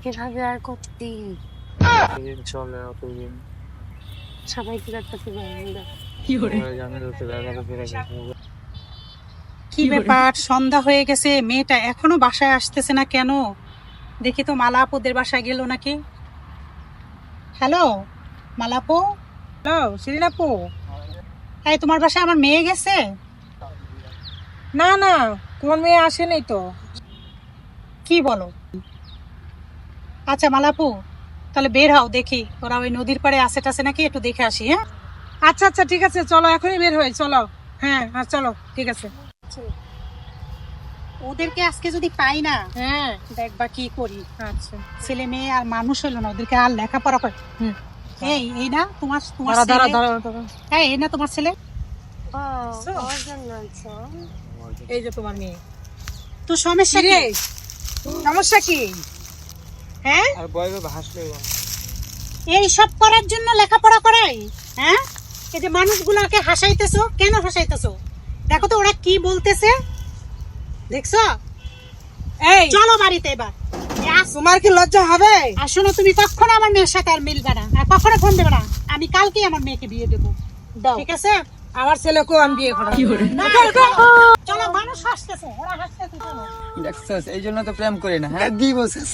এভাবে আর কতদিন চলে অতদিন সবাইকে রাখতে পারবো। জানে তো দেখা ফিরে কি ব্যাপার, সন্ধ্যা হয়ে গেছে, মেয়েটা এখনো বাসায় আসতেছে না কেন? দেখি তো মালা আপুদের বাসায় গেল নাকি। হ্যালো মালাপু, হ্যালো শিরিন আপু। এই তোমার বাসায় আমার মেয়ে গেছে? না না, তোমার মেয়ে আসেনি তো। কি বলো? আচ্ছা মালাপু, তাহলে বের হও, দেখি ওরা ওই নদীর পাড়ে আসে টাসে নাকি, একটু দেখে আসি। হ্যাঁ আচ্ছা আচ্ছা ঠিক আছে, চলো এখনই বের হই, চলো। হ্যাঁ হ্যাঁ চলো, ঠিক আছে। ওদেরকে আজকে যদি পাই না, হ্যাঁ দেখবা কি করি। আচ্ছা, ছেলে মেয়ে আর মানুষ হলো না, ওদেরকে আর লেখাপড়া করে। হুম। এই না তোমার তোমার দাঁড়া দাঁড়া ছেলে? দাঁড়া দাঁড়া। এই না তোমার ছেলে? ও ওর জন্য আনছো? এই যে তোমার মেয়ে। তো সমস্যা কি কি? রে, সমস্যা কি? হ্যাঁ, আর বয়বে ভাসলে এই সব করার জন্য লেখাপড়া করাই? হ্যাঁ, এই যে মানুষগুলোকে হাসাইতেছো, কেন হাসাইতেছো? দেখো তো ওরা কি বলতেছে, দেখছো? এই চলো বাড়িতে এবার। তোমার কি লজ্জা হবে? আর শোনো, তুমি কখনো আমার মেয়ের সাথে আর মিলবে না, আর কখনো ফোন দেবে না। আমি কালকেই আমার মেয়েকে বিয়ে দেবো, দাও, ঠিক আছে? আমার ছেলেকেও আমি বিয়ে করাবো। না, চলো, মানুষ হাসতেছে, ওরা হাসতেছে, চলো। দেখছিস এই জন্য তো প্রেম করি না। হ্যাঁ কি বলছিস